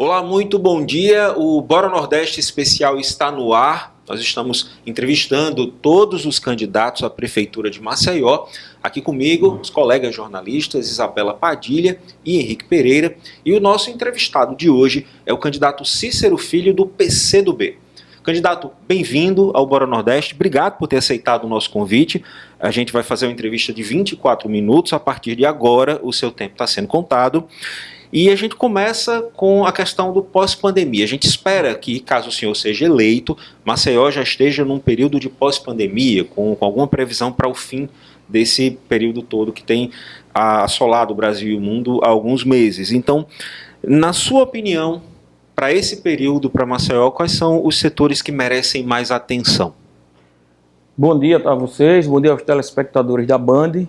Olá, muito bom dia. O Bora Nordeste Especial está no ar. Nós estamos entrevistando todos os candidatos à Prefeitura de Maceió. Aqui comigo, os colegas jornalistas Isabela Padilha e Henrique Pereira. E o nosso entrevistado de hoje é o candidato Cícero Filho, do PCdoB. Candidato, bem-vindo ao Bora Nordeste. Obrigado por ter aceitado o nosso convite. A gente vai fazer uma entrevista de 24 minutos. A partir de agora, o seu tempo está sendo contado. E a gente começa com a questão do pós-pandemia. A gente espera que, caso o senhor seja eleito, Maceió já esteja num período de pós-pandemia, com alguma previsão para o fim desse período todo que tem assolado o Brasil e o mundo há alguns meses. Então, na sua opinião, para esse período, para Maceió, quais são os setores que merecem mais atenção? Bom dia a vocês, bom dia aos telespectadores da Band.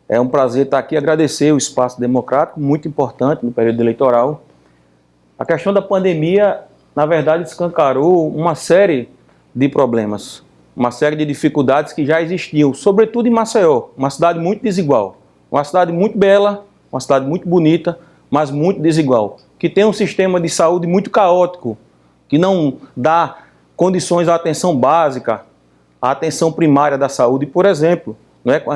É um prazer estar aqui e agradecer o espaço democrático, muito importante no período eleitoral. A questão da pandemia, na verdade, escancarou uma série de problemas, uma série de dificuldades que já existiam, sobretudo em Maceió, uma cidade muito desigual, uma cidade muito bela, uma cidade muito bonita, mas muito desigual, que tem um sistema de saúde muito caótico, que não dá condições à atenção básica, à atenção primária da saúde, por exemplo.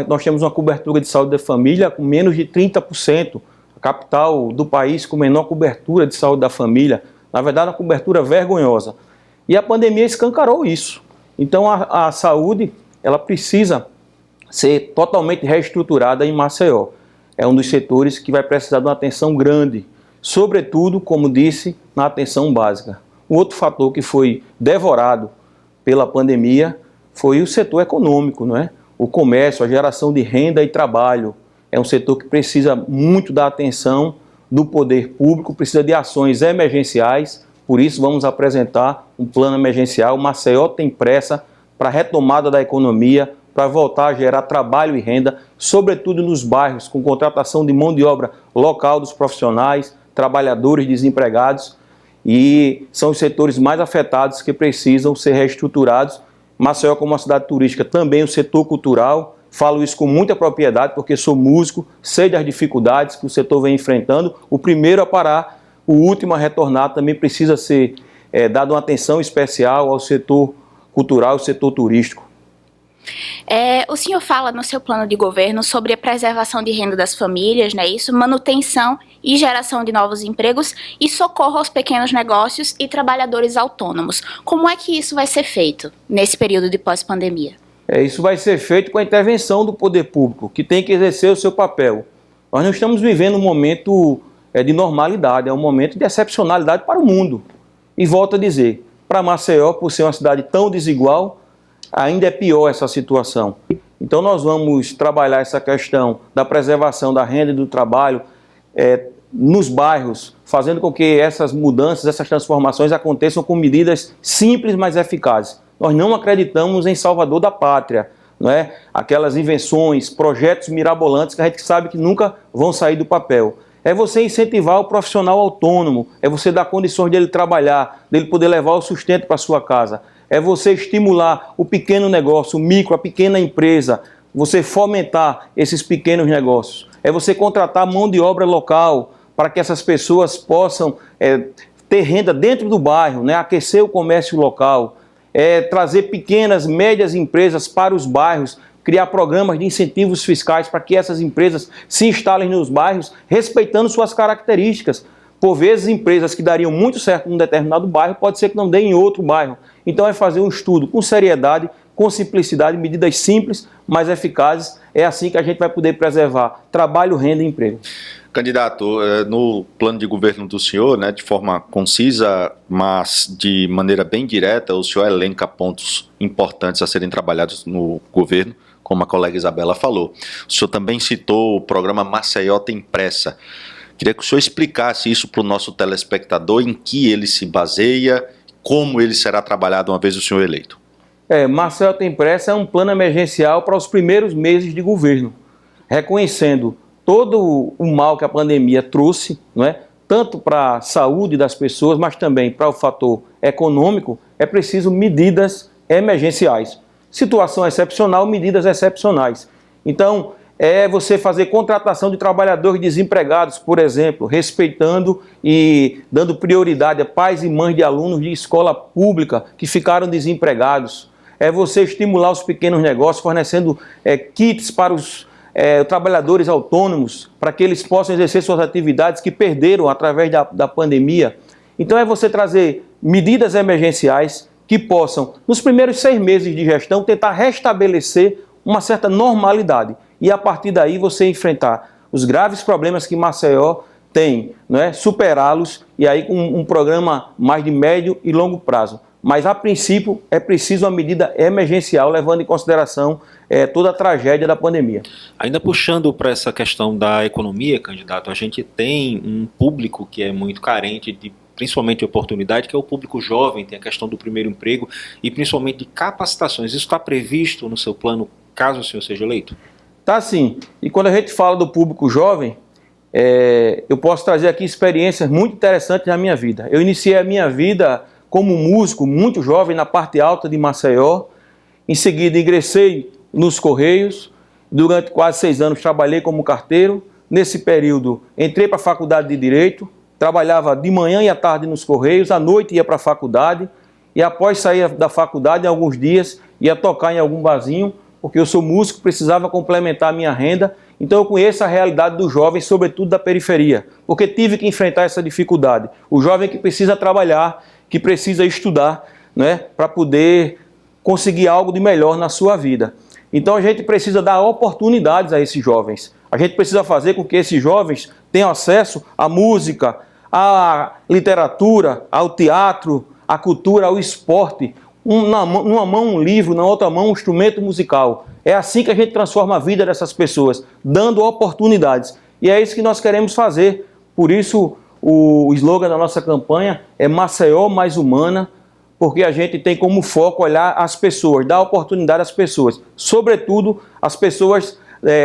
Nós temos uma cobertura de saúde da família com menos de 30%, a capital do país com menor cobertura de saúde da família, na verdade uma cobertura vergonhosa. E a pandemia escancarou isso. Então a saúde, ela precisa ser totalmente reestruturada em Maceió. É um dos setores que vai precisar de uma atenção grande, sobretudo, como disse, na atenção básica. Um outro fator que foi devorado pela pandemia foi o setor econômico, não é? O comércio, a geração de renda e trabalho é um setor que precisa muito da atenção do poder público, precisa de ações emergenciais, por isso vamos apresentar um plano emergencial. Maceió tem pressa para a retomada da economia, para voltar a gerar trabalho e renda, sobretudo nos bairros, com contratação de mão de obra local dos profissionais, trabalhadores desempregados, e são os setores mais afetados que precisam ser reestruturados. Maceió, como uma cidade turística, também o setor cultural, falo isso com muita propriedade porque sou músico, sei das dificuldades que o setor vem enfrentando. O primeiro a parar, o último a retornar, também precisa ser dado uma atenção especial ao setor cultural e setor turístico. O senhor fala no seu plano de governo sobre a preservação de renda das famílias, né, isso, manutenção e geração de novos empregos e socorro aos pequenos negócios e trabalhadores autônomos. Como é que isso vai ser feito nesse período de pós-pandemia? Isso vai ser feito com a intervenção do poder público, que tem que exercer o seu papel. Nós não estamos vivendo um momento de normalidade, é um momento de excepcionalidade para o mundo. E volto a dizer, para Maceió, por ser uma cidade tão desigual, ainda é pior essa situação. Então nós vamos trabalhar essa questão da preservação da renda e do trabalho nos bairros, fazendo com que essas mudanças, essas transformações aconteçam com medidas simples, mas eficazes. Nós não acreditamos em Salvador da Pátria, não é? Aquelas invenções, projetos mirabolantes que a gente sabe que nunca vão sair do papel. É você incentivar o profissional autônomo, é você dar condições dele trabalhar, dele poder levar o sustento para a sua casa. É você estimular o pequeno negócio, o micro, a pequena empresa, você fomentar esses pequenos negócios. É você contratar mão de obra local para que essas pessoas possam ter renda dentro do bairro, né? Aquecer o comércio local, trazer pequenas, médias empresas para os bairros, criar programas de incentivos fiscais para que essas empresas se instalem nos bairros, respeitando suas características. Por vezes, empresas que dariam muito certo num determinado bairro, pode ser que não deem em outro bairro. Então é fazer um estudo com seriedade, com simplicidade, medidas simples, mas eficazes. É assim que a gente vai poder preservar trabalho, renda e emprego. Candidato, no plano de governo do senhor, né, de forma concisa, mas de maneira bem direta, o senhor elenca pontos importantes a serem trabalhados no governo, como a colega Isabela falou. O senhor também citou o programa Maceió Tem Pressa. Queria que o senhor explicasse isso para o nosso telespectador, em que ele se baseia, como ele será trabalhado uma vez o senhor eleito. Maceió Tem Pressa é um plano emergencial para os primeiros meses de governo, reconhecendo todo o mal que a pandemia trouxe, não é? Tanto para a saúde das pessoas, mas também para o fator econômico. É preciso medidas emergenciais. Situação excepcional, medidas excepcionais. Então, é você fazer contratação de trabalhadores desempregados, por exemplo, respeitando e dando prioridade a pais e mães de alunos de escola pública que ficaram desempregados. É você estimular os pequenos negócios, fornecendo kits para os trabalhadores autônomos, para que eles possam exercer suas atividades que perderam através da pandemia. Então é você trazer medidas emergenciais que possam, nos primeiros 6 meses de gestão, tentar restabelecer uma certa normalidade. E a partir daí você enfrentar os graves problemas que Maceió tem, né? Superá-los e aí com um programa mais de médio e longo prazo. Mas a princípio é preciso uma medida emergencial levando em consideração toda a tragédia da pandemia. Ainda puxando para essa questão da economia, candidato, a gente tem um público que é muito carente de principalmente de oportunidade, que é o público jovem, tem a questão do primeiro emprego e principalmente de capacitações. Isso está previsto no seu plano caso o senhor seja eleito? Tá sim. E quando a gente fala do público jovem, eu posso trazer aqui experiências muito interessantes na minha vida. Eu iniciei a minha vida como músico muito jovem na parte alta de Maceió. Em seguida ingressei nos Correios. Durante quase 6 anos trabalhei como carteiro. Nesse período entrei para a faculdade de Direito. Trabalhava de manhã e à tarde nos Correios. À noite ia para a faculdade. E após sair da faculdade, em alguns dias, ia tocar em algum barzinho, porque eu sou músico, precisava complementar a minha renda. Então eu conheço a realidade dos jovens, sobretudo da periferia, porque tive que enfrentar essa dificuldade. O jovem que precisa trabalhar, que precisa estudar, né, para poder conseguir algo de melhor na sua vida. Então a gente precisa dar oportunidades a esses jovens. A gente precisa fazer com que esses jovens tenham acesso à música, à literatura, ao teatro, à cultura, ao esporte. Numa mão um livro, na outra mão um instrumento musical. É assim que a gente transforma a vida dessas pessoas, dando oportunidades. E é isso que nós queremos fazer. Por isso o slogan da nossa campanha é Maceió mais humana, porque a gente tem como foco olhar as pessoas, dar oportunidade às pessoas, sobretudo as pessoas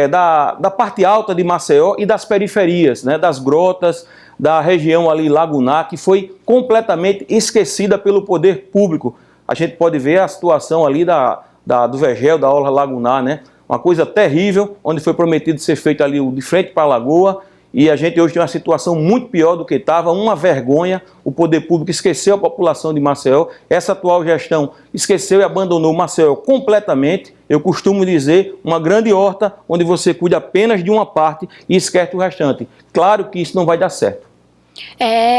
da parte alta de Maceió e das periferias, né, das grotas, da região ali lagunar, que foi completamente esquecida pelo poder público. A gente pode ver a situação ali do Vergel, da orla lagunar, né? Uma coisa terrível, onde foi prometido ser feito ali de frente para a lagoa, e a gente hoje tem uma situação muito pior do que estava, uma vergonha. O poder público esqueceu a população de Maceió. Essa atual gestão esqueceu e abandonou Maceió completamente. Eu costumo dizer, uma grande horta onde você cuida apenas de uma parte e esquece o restante. Claro que isso não vai dar certo.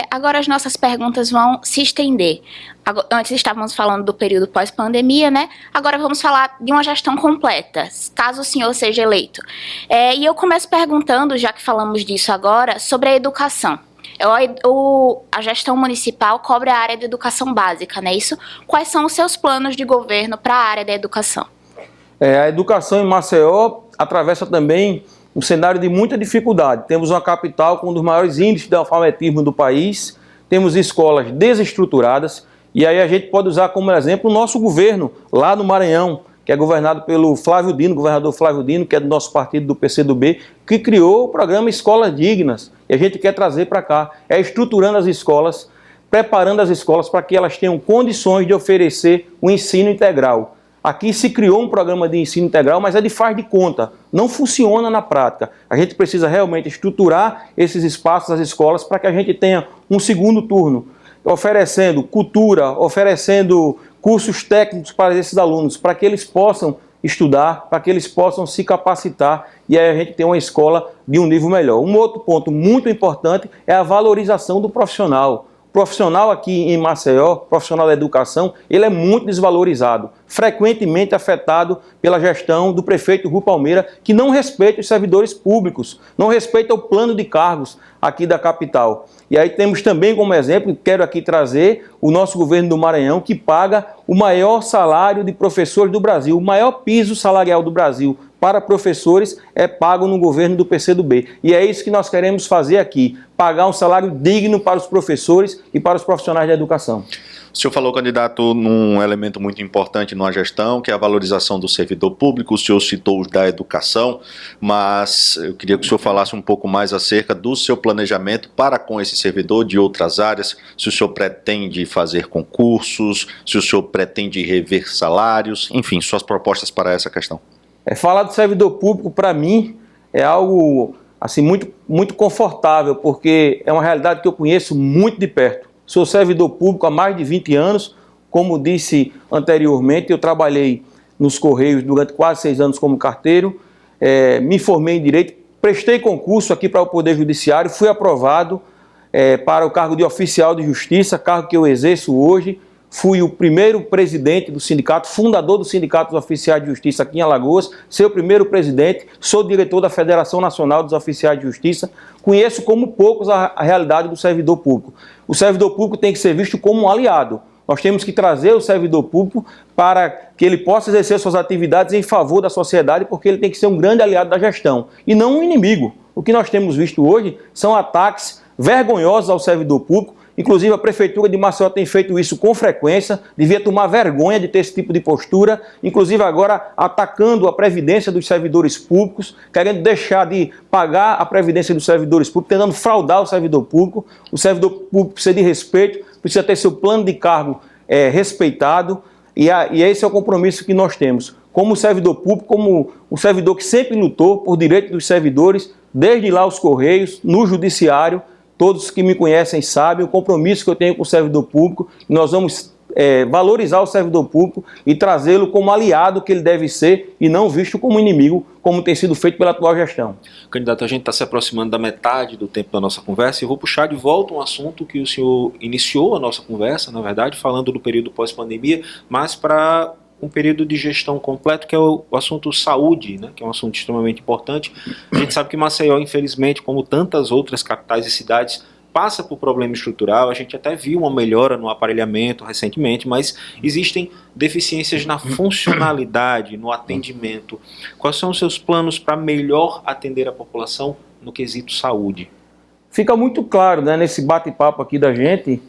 Agora as nossas perguntas vão se estender. Antes estávamos falando do período pós-pandemia, né? Agora vamos falar de uma gestão completa, caso o senhor seja eleito. E eu começo perguntando, já que falamos disso agora, sobre a educação. A gestão municipal cobre a área de educação básica, não é isso? Quais são os seus planos de governo para a área da educação? A educação em Maceió atravessa também um cenário de muita dificuldade. Temos uma capital com um dos maiores índices de analfabetismo do país, temos escolas desestruturadas, e aí a gente pode usar como exemplo o nosso governo lá no Maranhão, que é governado pelo Flávio Dino, governador Flávio Dino, que é do nosso partido do PCdoB, que criou o programa Escolas Dignas, e a gente quer trazer para cá, estruturando as escolas, preparando as escolas para que elas tenham condições de oferecer o ensino integral. Aqui se criou um programa de ensino integral, mas é de faz de conta, não funciona na prática. A gente precisa realmente estruturar esses espaços, as escolas, para que a gente tenha um segundo turno, oferecendo cultura, oferecendo cursos técnicos para esses alunos, para que eles possam estudar, para que eles possam se capacitar e aí a gente tem uma escola de um nível melhor. Um outro ponto muito importante é a valorização do profissional. Profissional aqui em Maceió, profissional da educação, ele é muito desvalorizado, frequentemente afetado pela gestão do prefeito Rui Palmeira, que não respeita os servidores públicos, não respeita o plano de cargos aqui da capital. E aí temos também como exemplo, quero aqui trazer o nosso governo do Maranhão, que paga o maior salário de professores do Brasil, o maior piso salarial do Brasil para professores é pago no governo do PCdoB. E é isso que nós queremos fazer aqui, pagar um salário digno para os professores e para os profissionais da educação. O senhor falou, candidato, num elemento muito importante numa gestão, que é a valorização do servidor público. O senhor citou os da educação, mas eu queria que o senhor falasse um pouco mais acerca do seu planejamento para com esse servidor de outras áreas, se o senhor pretende fazer concursos, se o senhor pretende rever salários, enfim, suas propostas para essa questão. Falar do servidor público, para mim, é algo assim, muito confortável, porque é uma realidade que eu conheço muito de perto. Sou servidor público há mais de 20 anos, como disse anteriormente, eu trabalhei nos Correios durante quase 6 anos como carteiro, me formei em Direito, prestei concurso aqui para o Poder Judiciário, fui aprovado para o cargo de oficial de justiça, cargo que eu exerço hoje. Fui o primeiro presidente do sindicato, fundador do Sindicato dos Oficiais de Justiça aqui em Alagoas, seu primeiro presidente, sou diretor da Federação Nacional dos Oficiais de Justiça, conheço como poucos a realidade do servidor público. O servidor público tem que ser visto como um aliado. Nós temos que trazer o servidor público para que ele possa exercer suas atividades em favor da sociedade, porque ele tem que ser um grande aliado da gestão e não um inimigo. O que nós temos visto hoje são ataques vergonhosos ao servidor público. Inclusive a Prefeitura de Maceió tem feito isso com frequência, devia tomar vergonha de ter esse tipo de postura, inclusive agora atacando a previdência dos servidores públicos, querendo deixar de pagar a previdência dos servidores públicos, tentando fraudar o servidor público. O servidor público precisa de respeito, precisa ter seu plano de cargo respeitado, e esse é o compromisso que nós temos. Como servidor público, como um servidor que sempre lutou por direitos dos servidores, desde lá os Correios, no Judiciário. Todos que me conhecem sabem o compromisso que eu tenho com o servidor público. Nós vamos valorizar o servidor público e trazê-lo como aliado que ele deve ser e não visto como inimigo, como tem sido feito pela atual gestão. Candidato, a gente está se aproximando da metade do tempo da nossa conversa e eu vou puxar de volta um assunto que o senhor iniciou a nossa conversa, na verdade, falando do período pós-pandemia, mas para um período de gestão completo, que é o assunto saúde, né, que é um assunto extremamente importante. A gente sabe que Maceió, infelizmente, como tantas outras capitais e cidades, passa por problema estrutural. A gente até viu uma melhora no aparelhamento recentemente, mas existem deficiências na funcionalidade, no atendimento. Quais são os seus planos para melhor atender a população no quesito saúde? Fica muito claro, né, nesse bate-papo aqui da gente,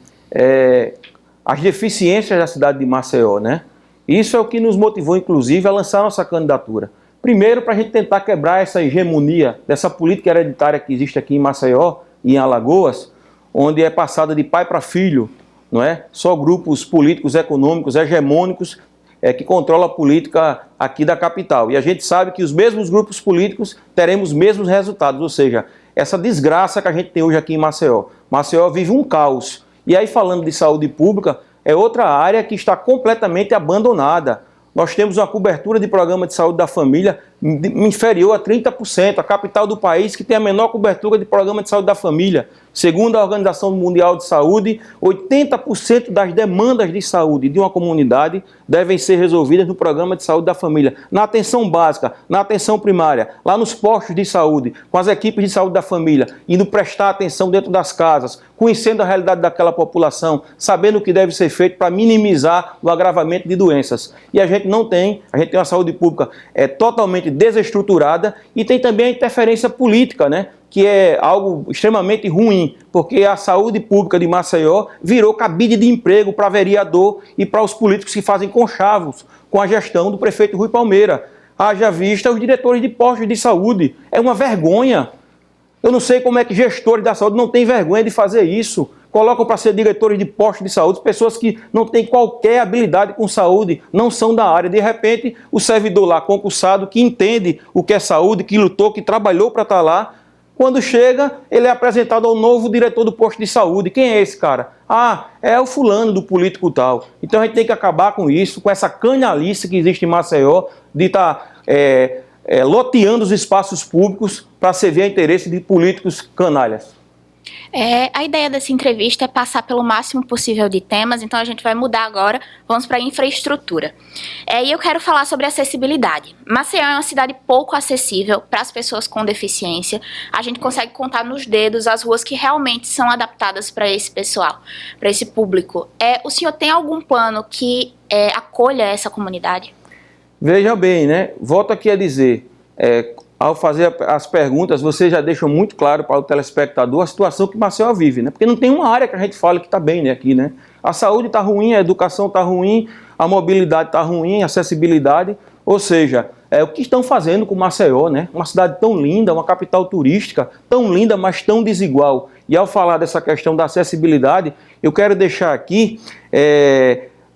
as deficiências da cidade de Maceió, né? Isso é o que nos motivou, inclusive, a lançar nossa candidatura. Primeiro, para a gente tentar quebrar essa hegemonia dessa política hereditária que existe aqui em Maceió e em Alagoas, onde é passada de pai para filho, não é? Só grupos políticos, econômicos, hegemônicos que controlam a política aqui da capital. E a gente sabe que os mesmos grupos políticos teremos os mesmos resultados, ou seja, essa desgraça que a gente tem hoje aqui em Maceió. Maceió vive um caos. E aí, falando de saúde pública, é outra área que está completamente abandonada. Nós temos uma cobertura de programa de saúde da família inferior a 30%, a capital do país que tem a menor cobertura de programa de saúde da família. Segundo a Organização Mundial de Saúde, 80% das demandas de saúde de uma comunidade devem ser resolvidas no programa de saúde da família, na atenção básica, na atenção primária, lá nos postos de saúde, com as equipes de saúde da família, indo prestar atenção dentro das casas, conhecendo a realidade daquela população, sabendo o que deve ser feito para minimizar o agravamento de doenças. E a gente não tem, a gente tem uma saúde pública totalmente desestruturada e tem também a interferência política, né? Que é algo extremamente ruim, porque a saúde pública de Maceió virou cabide de emprego para vereador e para os políticos que fazem conchavos com a gestão do prefeito Rui Palmeira. Haja vista os diretores de postos de saúde. É uma vergonha. Eu não sei como é que gestores da saúde não têm vergonha de fazer isso. Colocam para ser diretores de postos de saúde pessoas que não têm qualquer habilidade com saúde, não são da área. De repente, o servidor lá concursado, que entende o que é saúde, que lutou, que trabalhou para estar lá, quando chega, ele é apresentado ao novo diretor do posto de saúde. Quem é esse cara? Ah, é o fulano do político tal. Então a gente tem que acabar com isso, com essa canalice que existe em Maceió, de estar loteando os espaços públicos para servir a interesse de políticos canalhas. A ideia dessa entrevista é passar pelo máximo possível de temas, então a gente vai mudar agora, vamos para a infraestrutura. E eu quero falar sobre acessibilidade. Maceió é uma cidade pouco acessível para as pessoas com deficiência. A gente consegue contar nos dedos as ruas que realmente são adaptadas para esse pessoal, para esse público. O senhor tem algum plano que acolha essa comunidade? Veja bem, né? Volto aqui a dizer, ao fazer as perguntas, vocês já deixam muito claro para o telespectador a situação que Maceió vive, né? Porque não tem uma área que a gente fale que está bem, né, aqui, né? A saúde está ruim, a educação está ruim, a mobilidade está ruim, a acessibilidade, ou seja, o que estão fazendo com Maceió, né? Uma cidade tão linda, uma capital turística, tão linda, mas tão desigual. E ao falar dessa questão da acessibilidade, eu quero deixar aqui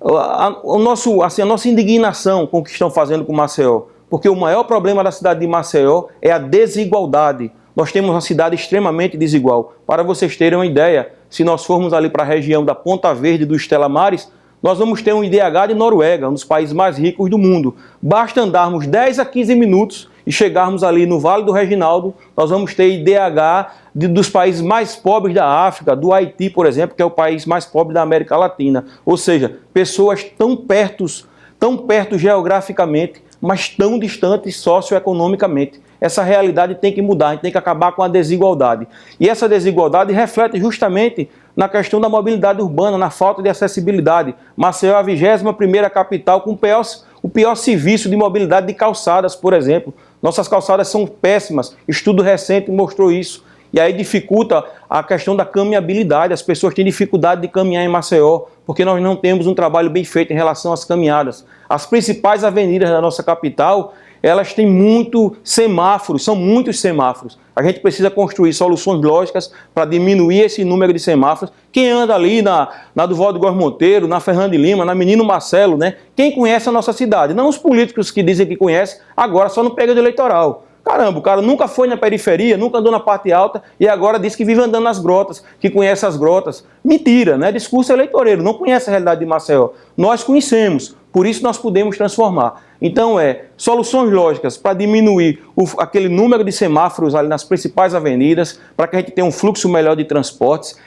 a nossa indignação com o que estão fazendo com Maceió. porque o maior problema da cidade de Maceió é a desigualdade. Nós temos uma cidade extremamente desigual. Para vocês terem uma ideia, se nós formos ali para a região da Ponta Verde do Estela Maris, nós vamos ter um IDH de Noruega, um dos países mais ricos do mundo. Basta andarmos 10 a 15 minutos e chegarmos ali no Vale do Reginaldo, nós vamos ter IDH dos países mais pobres da África, do Haiti, por exemplo, que é o país mais pobre da América Latina. Ou seja, pessoas tão perto geograficamente, mas tão distantes socioeconomicamente. Essa realidade tem que mudar, a gente tem que acabar com a desigualdade. E essa desigualdade reflete justamente na questão da mobilidade urbana, na falta de acessibilidade. Maceió é a 21ª capital com o pior serviço de mobilidade de calçadas, por exemplo. Nossas calçadas são péssimas, estudo recente mostrou isso. E aí dificulta a questão da caminhabilidade, as pessoas têm dificuldade de caminhar em Maceió, porque nós não temos um trabalho bem feito em relação às caminhadas. As principais avenidas da nossa capital, elas têm muitos semáforos, são muitos semáforos. A gente precisa construir soluções lógicas para diminuir esse número de semáforos. Quem anda ali na Duval de Góes Monteiro, na Fernando de Lima, na Menino Marcelo, né? Quem conhece a nossa cidade? Não os políticos que dizem que conhecem, agora só no período eleitoral. Caramba, o cara nunca foi na periferia, nunca andou na parte alta e agora diz que vive andando nas grotas, que conhece as grotas. Mentira, né? Discurso eleitoreiro, não conhece a realidade de Maceió. Nós conhecemos, por isso nós podemos transformar. Então soluções lógicas para diminuir aquele número de semáforos ali nas principais avenidas, para que a gente tenha um fluxo melhor de transportes,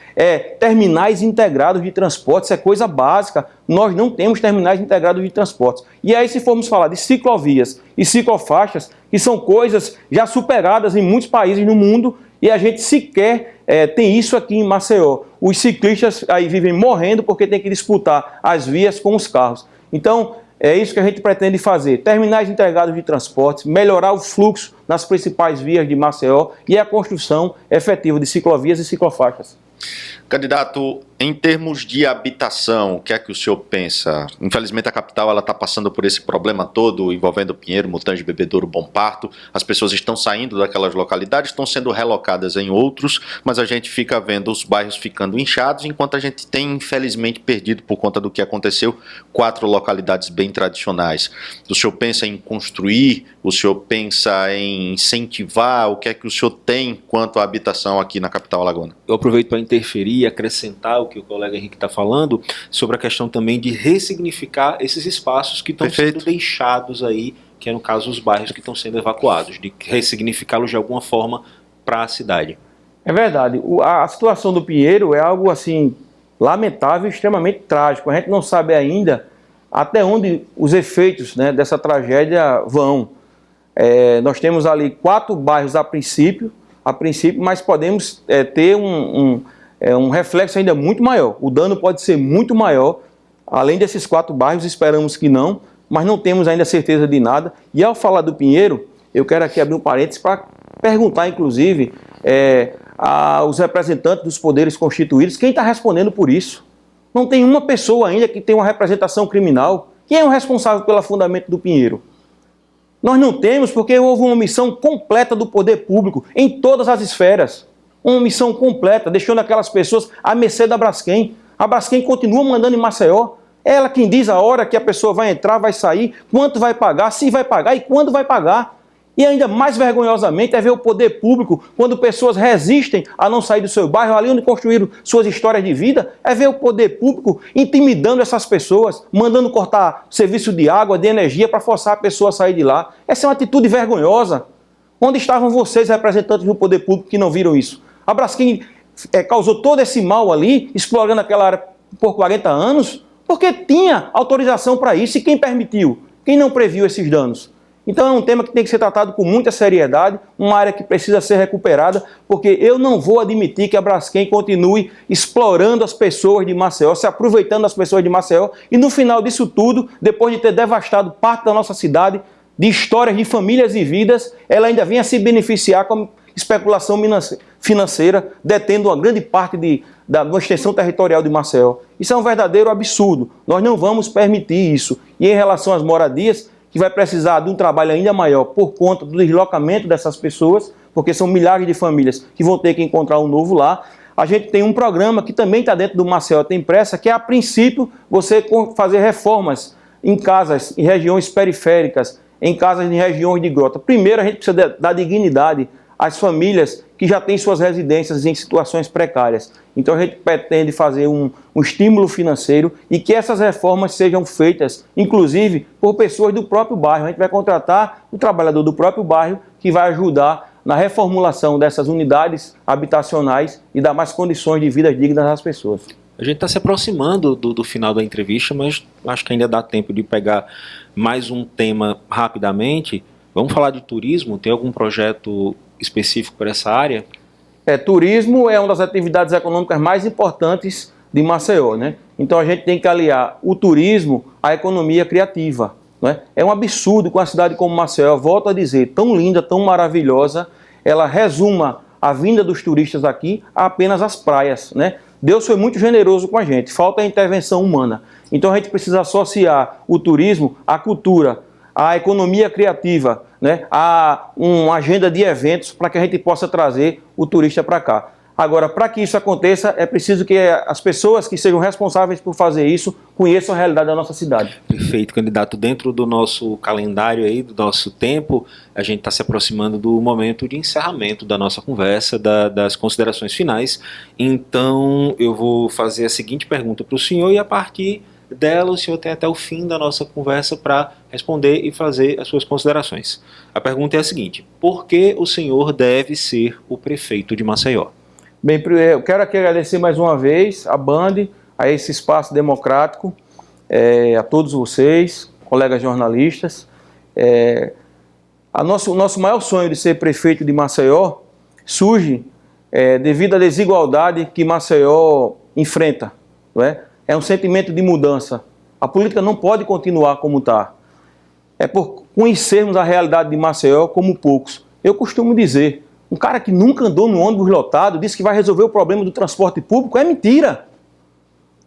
terminais integrados de transportes, é coisa básica. Nós não temos terminais integrados de transportes. E aí se formos falar de ciclovias e ciclofaixas, que são coisas já superadas em muitos países no mundo, e a gente sequer tem isso aqui em Maceió. Os ciclistas aí vivem morrendo porque tem que disputar as vias com os carros. Então, é isso que a gente pretende fazer, terminais integrados de transportes, melhorar o fluxo nas principais vias de Maceió e a construção efetiva de ciclovias e ciclofaixas. Candidato, em termos de habitação, o que é que o senhor pensa? Infelizmente a capital está passando por esse problema todo envolvendo Pinheiro, Mutange, Bebedouro, Bom Parto. As pessoas estão saindo daquelas localidades, estão sendo relocadas em outros, mas a gente fica vendo os bairros ficando inchados, enquanto a gente tem infelizmente perdido, por conta do que aconteceu, 4 localidades bem tradicionais. O senhor pensa em construir? O senhor pensa em incentivar? O que é que o senhor tem quanto à habitação aqui na capital alagoana? Eu aproveito para interferir e acrescentar o que o colega Henrique está falando sobre a questão também de ressignificar esses espaços que estão sendo deixados aí, que é no caso os bairros que estão sendo evacuados, de ressignificá-los de alguma forma para a cidade. É verdade. A situação do Pinheiro é algo assim lamentável e extremamente trágico. A gente não sabe ainda até onde os efeitos, né, dessa tragédia vão. Nós temos ali 4 bairros a princípio, mas podemos ter um reflexo ainda muito maior. O dano pode ser muito maior, além desses 4 bairros, esperamos que não, mas não temos ainda certeza de nada. E ao falar do Pinheiro, eu quero aqui abrir um parênteses para perguntar, inclusive, aos representantes dos poderes constituídos, quem está respondendo por isso? Não tem uma pessoa ainda que tenha uma representação criminal. Quem é o responsável pelo afundamento do Pinheiro? Nós não temos porque houve uma omissão completa do poder público em todas as esferas. Uma omissão completa, deixando aquelas pessoas à mercê da Braskem. A Braskem continua mandando em Maceió. Ela quem diz a hora que a pessoa vai entrar, vai sair, quanto vai pagar, se vai pagar e quando vai pagar. E ainda mais vergonhosamente é ver o poder público, quando pessoas resistem a não sair do seu bairro, ali onde construíram suas histórias de vida, é ver o poder público intimidando essas pessoas, mandando cortar serviço de água, de energia, para forçar a pessoa a sair de lá. Essa é uma atitude vergonhosa. Onde estavam vocês, representantes do poder público, que não viram isso? A Braskem causou todo esse mal ali, explorando aquela área por 40 anos, porque tinha autorização para isso. E quem permitiu? Quem não previu esses danos? Então é um tema que tem que ser tratado com muita seriedade, uma área que precisa ser recuperada, porque eu não vou admitir que a Braskem continue explorando as pessoas de Maceió, se aproveitando das pessoas de Maceió, e no final disso tudo, depois de ter devastado parte da nossa cidade, de histórias de famílias e vidas, ela ainda venha se beneficiar com especulação financeira, detendo uma grande parte da extensão territorial de Maceió. Isso é um verdadeiro absurdo. Nós não vamos permitir isso. E em relação às moradias, que vai precisar de um trabalho ainda maior por conta do deslocamento dessas pessoas, porque são milhares de famílias que vão ter que encontrar um novo lar. A gente tem um programa que também está dentro do Maceió Tem Pressa, que é, a princípio, você fazer reformas em casas, em regiões periféricas, em casas em regiões de grota. Primeiro, a gente precisa dar dignidade às famílias que já têm suas residências em situações precárias. Então a gente pretende fazer um estímulo financeiro e que essas reformas sejam feitas, inclusive, por pessoas do próprio bairro. A gente vai contratar o trabalhador do próprio bairro que vai ajudar na reformulação dessas unidades habitacionais e dar mais condições de vida dignas às pessoas. A gente está se aproximando do final da entrevista, mas acho que ainda dá tempo de pegar mais um tema rapidamente. Vamos falar de turismo? Tem algum projeto específico para essa área? Turismo é uma das atividades econômicas mais importantes de Maceió, né? Então a gente tem que aliar o turismo à economia criativa, né? É um absurdo com a cidade como Maceió, volto a dizer, tão linda, tão maravilhosa, ela resuma a vinda dos turistas aqui a apenas as praias, né? Deus foi muito generoso com a gente, falta a intervenção humana. Então a gente precisa associar o turismo à cultura, à economia criativa, né, a uma agenda de eventos para que a gente possa trazer o turista para cá. Agora, para que isso aconteça, é preciso que as pessoas que sejam responsáveis por fazer isso conheçam a realidade da nossa cidade. Perfeito, candidato. Dentro do nosso calendário aí, do nosso tempo, a gente está se aproximando do momento de encerramento da nossa conversa, das considerações finais. Então, eu vou fazer a seguinte pergunta para o senhor e a partir dela o senhor tem até o fim da nossa conversa para responder e fazer as suas considerações. A pergunta é a seguinte: por que o senhor deve ser o prefeito de Maceió? Bem, eu quero aqui agradecer mais uma vez a Band, a esse espaço democrático, a todos vocês, colegas jornalistas. O nosso maior sonho de ser prefeito de Maceió surge devido à desigualdade que Maceió enfrenta, não é? É um sentimento de mudança. A política não pode continuar como está. É por conhecermos a realidade de Maceió como poucos. Eu costumo dizer, um cara que nunca andou no ônibus lotado disse que vai resolver o problema do transporte público, é mentira.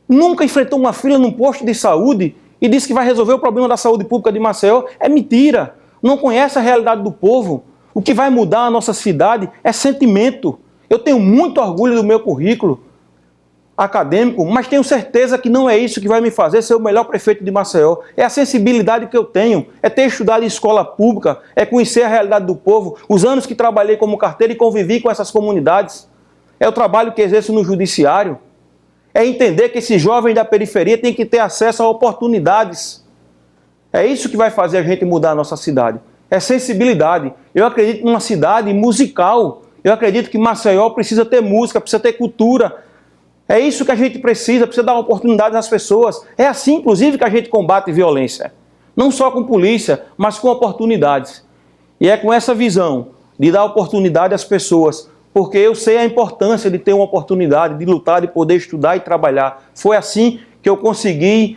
Nunca enfrentou uma fila num posto de saúde e disse que vai resolver o problema da saúde pública de Maceió, é mentira. Não conhece a realidade do povo. O que vai mudar a nossa cidade é sentimento. Eu tenho muito orgulho do meu currículo acadêmico, mas tenho certeza que não é isso que vai me fazer ser o melhor prefeito de Maceió. É a sensibilidade que eu tenho, é ter estudado em escola pública, é conhecer a realidade do povo, os anos que trabalhei como carteiro e convivi com essas comunidades. É o trabalho que exerço no judiciário. É entender que esse jovem da periferia tem que ter acesso a oportunidades. É isso que vai fazer a gente mudar a nossa cidade. É sensibilidade. Eu acredito numa cidade musical. Eu acredito que Maceió precisa ter música, precisa ter cultura. É isso que a gente precisa dar oportunidades às pessoas. É assim, inclusive, que a gente combate violência. Não só com polícia, mas com oportunidades. E é com essa visão de dar oportunidade às pessoas, porque eu sei a importância de ter uma oportunidade, de lutar, de poder estudar e trabalhar. Foi assim que eu consegui,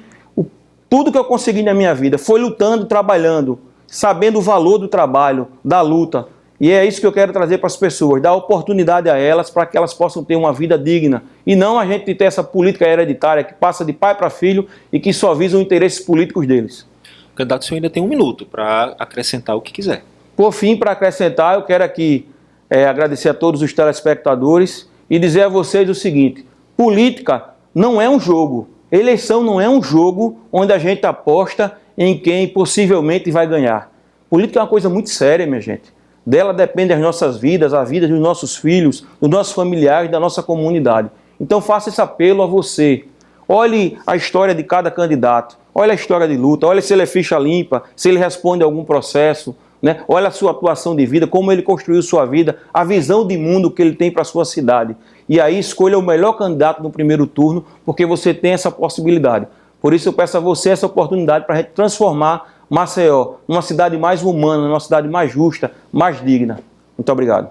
tudo que eu consegui na minha vida, foi lutando, trabalhando, sabendo o valor do trabalho, da luta. E é isso que eu quero trazer para as pessoas, dar oportunidade a elas para que elas possam ter uma vida digna. E não a gente ter essa política hereditária que passa de pai para filho e que só visa os interesses políticos deles. Candidato, o senhor ainda tem 1 minuto para acrescentar o que quiser. Por fim, para acrescentar, eu quero aqui agradecer a todos os telespectadores e dizer a vocês o seguinte: política não é um jogo, eleição não é um jogo onde a gente aposta em quem possivelmente vai ganhar. Política é uma coisa muito séria, minha gente. Dela depende as nossas vidas, a vida dos nossos filhos, dos nossos familiares, da nossa comunidade. Então faça esse apelo a você. Olhe a história de cada candidato, olhe a história de luta, olhe se ele é ficha limpa, se ele responde a algum processo, né? Olha a sua atuação de vida, como ele construiu sua vida, a visão de mundo que ele tem para a sua cidade. E aí escolha o melhor candidato no primeiro turno, porque você tem essa possibilidade. Por isso eu peço a você essa oportunidade para a gente transformar Maceió numa cidade mais humana, numa cidade mais justa, mais digna. Muito obrigado.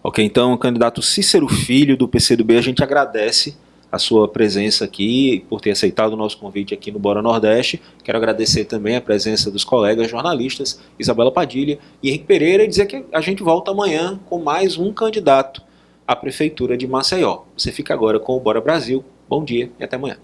Ok, então, candidato Cícero Filho, do PCdoB, a gente agradece a sua presença aqui, por ter aceitado o nosso convite aqui no Bora Nordeste. Quero agradecer também a presença dos colegas jornalistas, Isabela Padilha e Henrique Pereira, e dizer que a gente volta amanhã com mais um candidato à Prefeitura de Maceió. Você fica agora com o Bora Brasil. Bom dia e até amanhã.